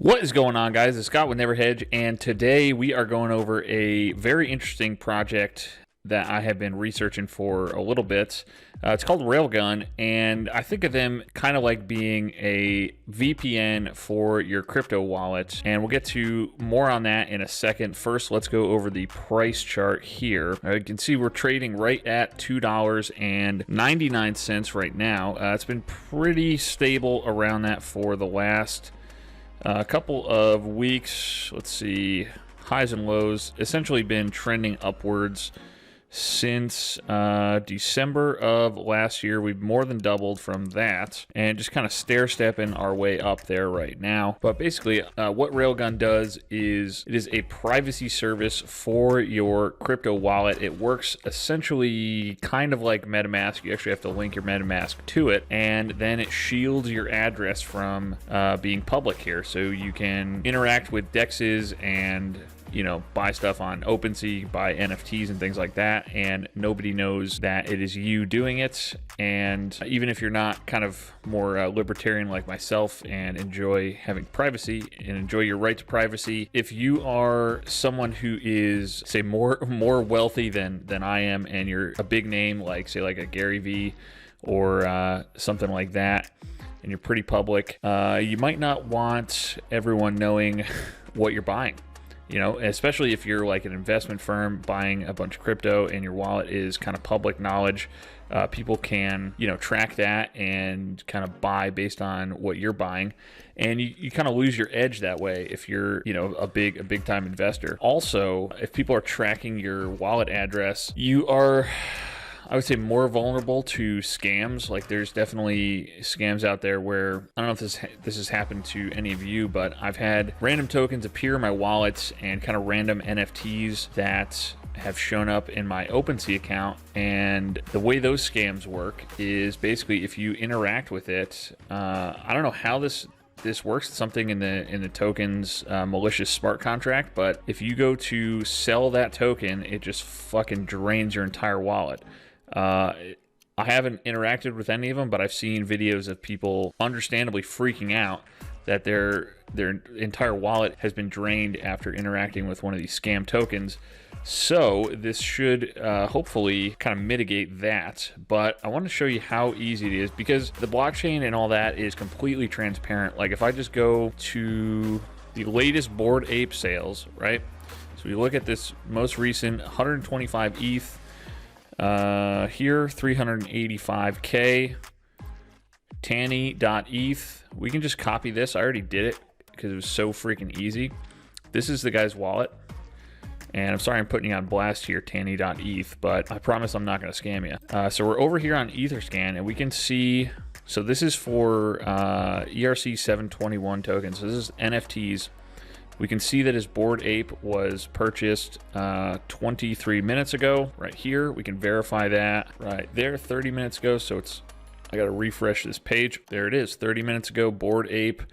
What is going on, guys? It's Scott with Never Hedge, and today we are going over a very interesting project that I have been researching for a little bit. It's called Railgun, and I think of them kind of like being a VPN for your crypto wallet, and we'll get to more on that in a second. First, let's go over the price chart here. You can see we're trading right at $2.99 right now. It's been pretty stable around that for the last couple of weeks. Let's see, highs and lows essentially been trending upwards since December of last year. We've more than doubled from that and just kind of stair-stepping our way up there right now. But basically what Railgun does is it is a privacy service for your crypto wallet. It works essentially kind of like MetaMask. You actually have to link your MetaMask to it, and then it shields your address from being public here, so you can interact with DEXs and buy stuff on OpenSea, buy NFTs and things like that, and nobody knows that it is you doing it. And even if you're not kind of more libertarian like myself and enjoy having privacy and enjoy your right to privacy, if you are someone who is, say, more wealthy than I am, and you're a big name like, say, like a Gary V or something like that, and you're pretty public, you might not want everyone knowing what you're buying. Especially if you're like an investment firm buying a bunch of crypto and your wallet is kind of public knowledge. People can, track that and kind of buy based on what you're buying. And you kind of lose your edge that way if you're, a big time investor. Also, if people are tracking your wallet address, you are, I would say, more vulnerable to scams. Like, there's definitely scams out there where, I don't know if this has happened to any of you, but I've had random tokens appear in my wallets and kind of random NFTs that have shown up in my OpenSea account. And the way those scams work is basically if you interact with it, I don't know how this works. It's something in the token's malicious smart contract, but if you go to sell that token, it just fucking drains your entire wallet. I haven't interacted with any of them, but I've seen videos of people understandably freaking out that their entire wallet has been drained after interacting with one of these scam tokens. So this should hopefully kind of mitigate that. But I want to show you how easy it is, because the blockchain and all that is completely transparent. Like, if I just go to the latest Bored Ape sales, right? So we look at this most recent 125 ETH. Here, 385K, Tanny.eth. We can just copy this. I already did it because it was so freaking easy. This is the guy's wallet. And I'm sorry I'm putting you on blast here, Tanny.eth, but I promise I'm not going to scam you. So we're over here on Etherscan, and we can see, so this is for ERC 721 tokens. So this is NFTs. We can see that his Bored Ape was purchased 23 minutes ago right here. We can verify that right there 30 minutes ago. So I got to refresh this page. There it is, 30 minutes ago, Bored Ape,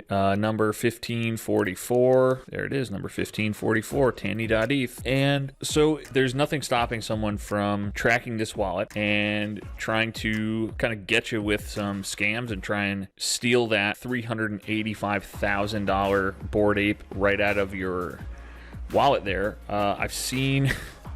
number 1544. There it is, number 1544, Tanny.eth. And so there's nothing stopping someone from tracking this wallet and trying to kind of get you with some scams and try and steal that $385,000 Bored Ape right out of your wallet there. I've seen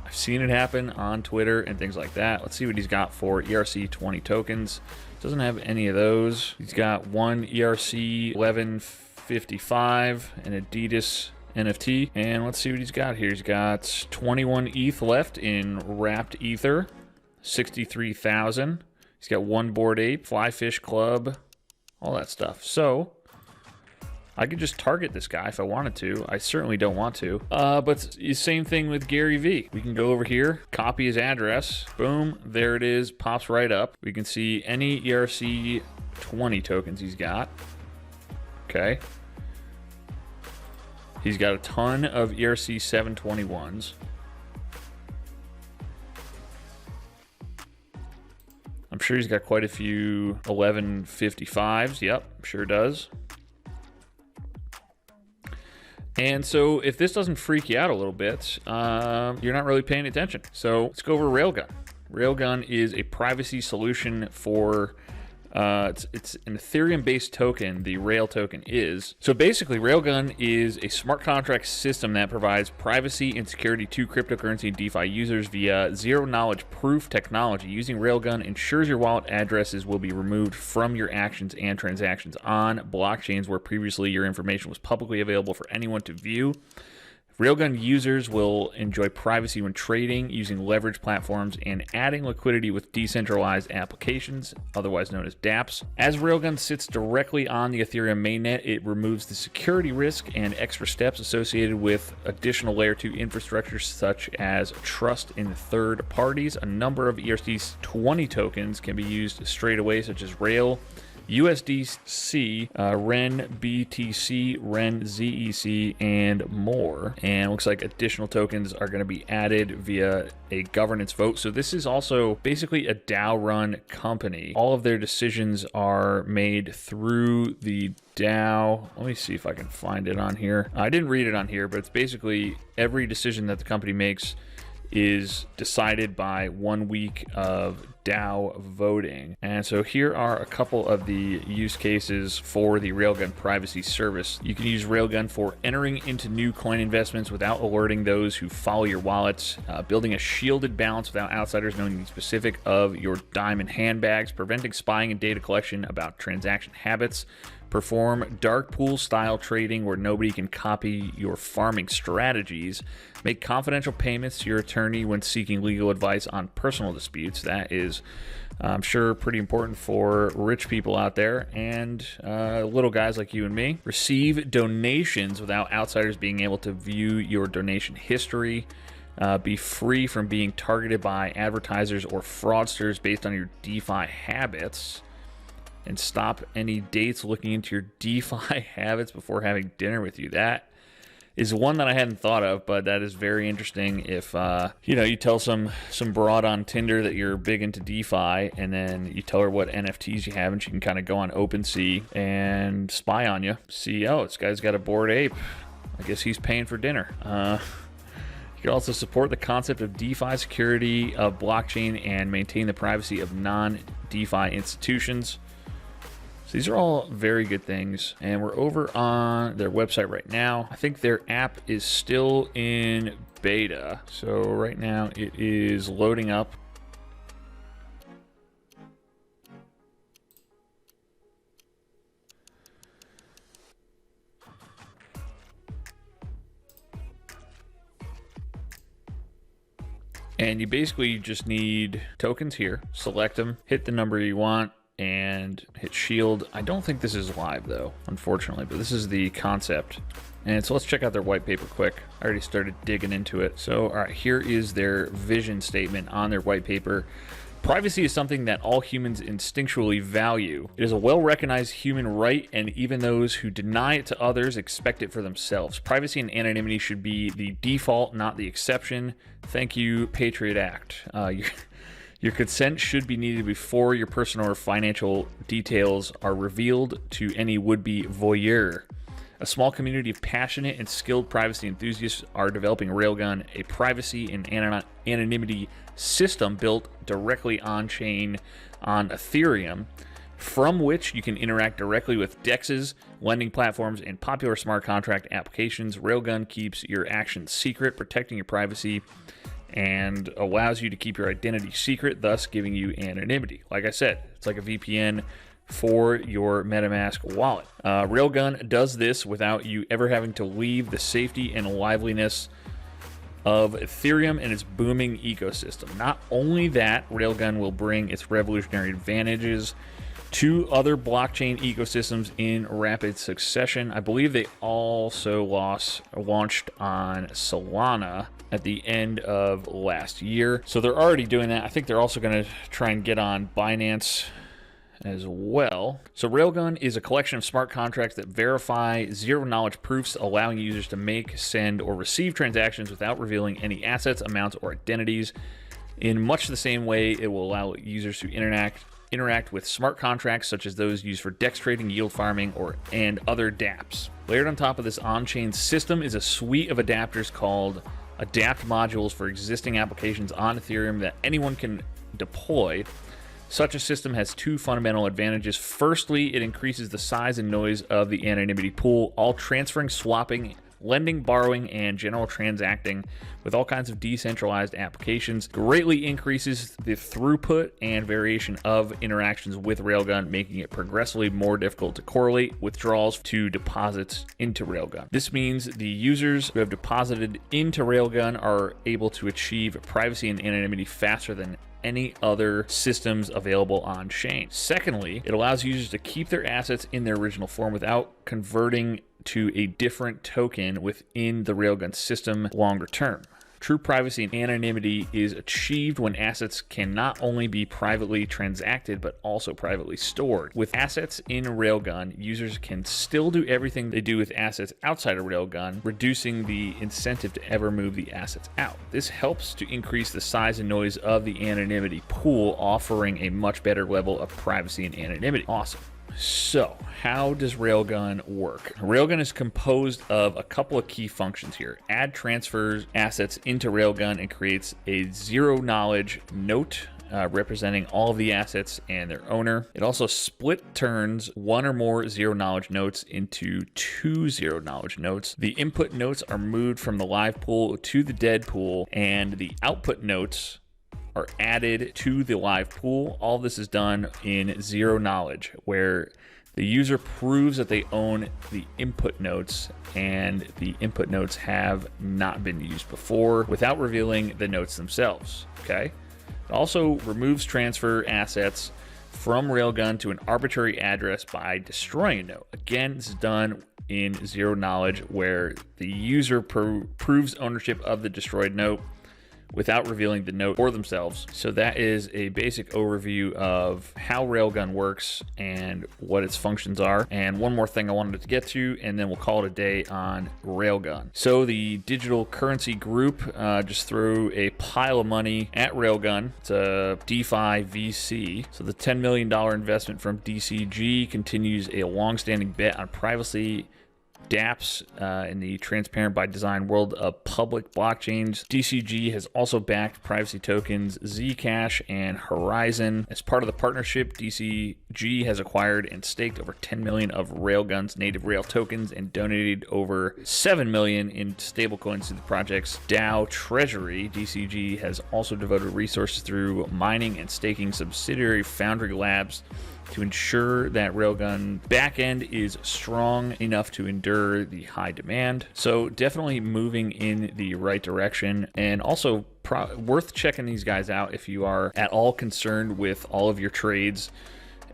it happen on Twitter and things like that. Let's see what he's got for ERC 20 tokens. Doesn't have any of those. He's got one ERC 1155, an Adidas NFT. And let's see what he's got here. He's got 21 ETH left in wrapped ether, 63,000. He's got one Bored Ape, Fly Fish Club, all that stuff. So I could just target this guy if I wanted to. I certainly don't want to. But same thing with Gary V. We can go over here, copy his address. Boom, there it is, pops right up. We can see any ERC 20 tokens he's got. Okay. He's got a ton of ERC 721s. I'm sure he's got quite a few 1155s. Yep, sure does. And so if this doesn't freak you out a little bit, you're not really paying attention. So let's go over Railgun. Railgun is a privacy solution for It's an Ethereum-based token, the Rail token is. So basically, Railgun is a smart contract system that provides privacy and security to cryptocurrency and DeFi users via zero-knowledge proof technology. Using Railgun ensures your wallet addresses will be removed from your actions and transactions on blockchains where previously your information was publicly available for anyone to view. Railgun users will enjoy privacy when trading, using leverage platforms, and adding liquidity with decentralized applications, otherwise known as dApps. As Railgun sits directly on the Ethereum mainnet, it removes the security risk and extra steps associated with additional layer 2 infrastructure such as trust in third parties. A number of ERC20 tokens can be used straight away, such as Rail, USDC, REN BTC, REN ZEC, and more. And it looks like additional tokens are going to be added via a governance vote. So this is also basically a DAO-run company. All of their decisions are made through the DAO. Let me see if I can find it on here. I didn't read it on here, but it's basically every decision that the company makes is decided by 1 week of DAO voting. And so here are a couple of the use cases for the Railgun privacy service. You can use Railgun for entering into new coin investments without alerting those who follow your wallets, building a shielded balance without outsiders knowing the specific of your diamond handbags, preventing spying and data collection about transaction habits, perform dark pool style trading where nobody can copy your farming strategies, make confidential payments to your attorney when seeking legal advice on personal disputes. That is, I'm sure, pretty important for rich people out there and little guys like you and me. Receive donations without outsiders being able to view your donation history. Be free from being targeted by advertisers or fraudsters based on your DeFi habits. And stop any dates looking into your DeFi habits before having dinner with you. That is one that I hadn't thought of, but that is very interesting. If you tell some broad on Tinder that you're big into DeFi, and then you tell her what NFTs you have, and she can kind of go on OpenSea and spy on you. See, oh, this guy's got a Bored Ape. I guess he's paying for dinner. You can also support the concept of DeFi security of blockchain and maintain the privacy of non-DeFi institutions. So these are all very good things, and we're over on their website right now. I think their app is still in beta, so right now it is loading up. And you basically just need tokens here, select them, hit the number you want, and hit shield. I don't think this is live though, unfortunately, but this is the concept. And so let's check out their white paper quick. I already started digging into it. So, all right, here is their vision statement on their white paper. Privacy is something that all humans instinctually value. It is a well-recognized human right, and even those who deny it to others expect it for themselves. Privacy and anonymity should be the default, not the exception. Thank you, Patriot Act. Your consent should be needed before your personal or financial details are revealed to any would-be voyeur. A small community of passionate and skilled privacy enthusiasts are developing Railgun, a privacy and anonymity system built directly on-chain on Ethereum, from which you can interact directly with DEXs, lending platforms, and popular smart contract applications. Railgun keeps your actions secret, protecting your privacy, and allows you to keep your identity secret, thus giving you anonymity. Like I said, it's like a VPN for your MetaMask wallet. Railgun does this without you ever having to leave the safety and liveliness of Ethereum and its booming ecosystem. Not only that, Railgun will bring its revolutionary advantages to other blockchain ecosystems in rapid succession. I believe they also launched on Solana at the end of last year. So they're already doing that. I think they're also going to try and get on Binance as well. So Railgun is a collection of smart contracts that verify zero-knowledge proofs, allowing users to make, send, or receive transactions without revealing any assets, amounts, or identities. In much the same way, it will allow users to interact with smart contracts such as those used for DEX trading, yield farming, and other dApps. Layered on top of this on-chain system is a suite of adapters called Adapt modules for existing applications on Ethereum that anyone can deploy. Such a system has two fundamental advantages. Firstly, it increases the size and noise of the anonymity pool. All transferring, swapping, lending, borrowing, and general transacting with all kinds of decentralized applications greatly increases the throughput and variation of interactions with Railgun, making it progressively more difficult to correlate withdrawals to deposits into Railgun. This means the users who have deposited into Railgun are able to achieve privacy and anonymity faster than any other systems available on chain. Secondly, it allows users to keep their assets in their original form without converting to a different token within the Railgun system longer term. True privacy and anonymity is achieved when assets can not only be privately transacted, but also privately stored. With assets in Railgun, users can still do everything they do with assets outside of Railgun, reducing the incentive to ever move the assets out. This helps to increase the size and noise of the anonymity pool, offering a much better level of privacy and anonymity. Awesome. So, how does Railgun work? Railgun is composed of a couple of key functions here. Add transfers assets into Railgun and creates a zero-knowledge note representing all of the assets and their owner. It also split turns one or more zero-knowledge notes into two zero-knowledge notes. The input notes are moved from the live pool to the dead pool, and the output notes are added to the live pool. All this is done in zero knowledge, where the user proves that they own the input notes and the input notes have not been used before without revealing the notes themselves. Okay. It also removes transfer assets from Railgun to an arbitrary address by destroying a note. Again, this is done in zero knowledge, where the user proves ownership of the destroyed note without revealing the note for themselves. So that is a basic overview of how Railgun works and what its functions are. And one more thing I wanted to get to, and then we'll call it a day on Railgun. So the digital currency group just threw a pile of money at Railgun. It's a DeFi VC. So the $10 million investment from DCG continues a long-standing bet on privacy dApps in the transparent by design world of public blockchains. DCG has also backed privacy tokens Zcash and Horizon. As part of the partnership, DCG has acquired and staked over 10 million of Railgun's native Rail tokens and donated over 7 million in stablecoins to the project's DAO treasury. DCG has also devoted resources through mining and staking subsidiary Foundry Labs to ensure that Railgun backend is strong enough to endure the high demand. So definitely moving in the right direction, and also worth checking these guys out if you are at all concerned with all of your trades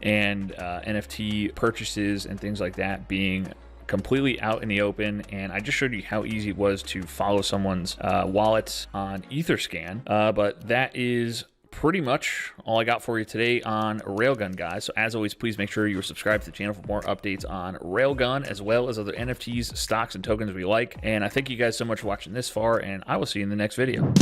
and NFT purchases and things like that being completely out in the open. And I just showed you how easy it was to follow someone's wallet on Etherscan, but that is pretty much all I got for you today on Railgun, guys. So as always, please make sure you are subscribed to the channel for more updates on Railgun, as well as other NFTs, stocks, and tokens we like. And I thank you guys so much for watching this far, and I will see you in the next video.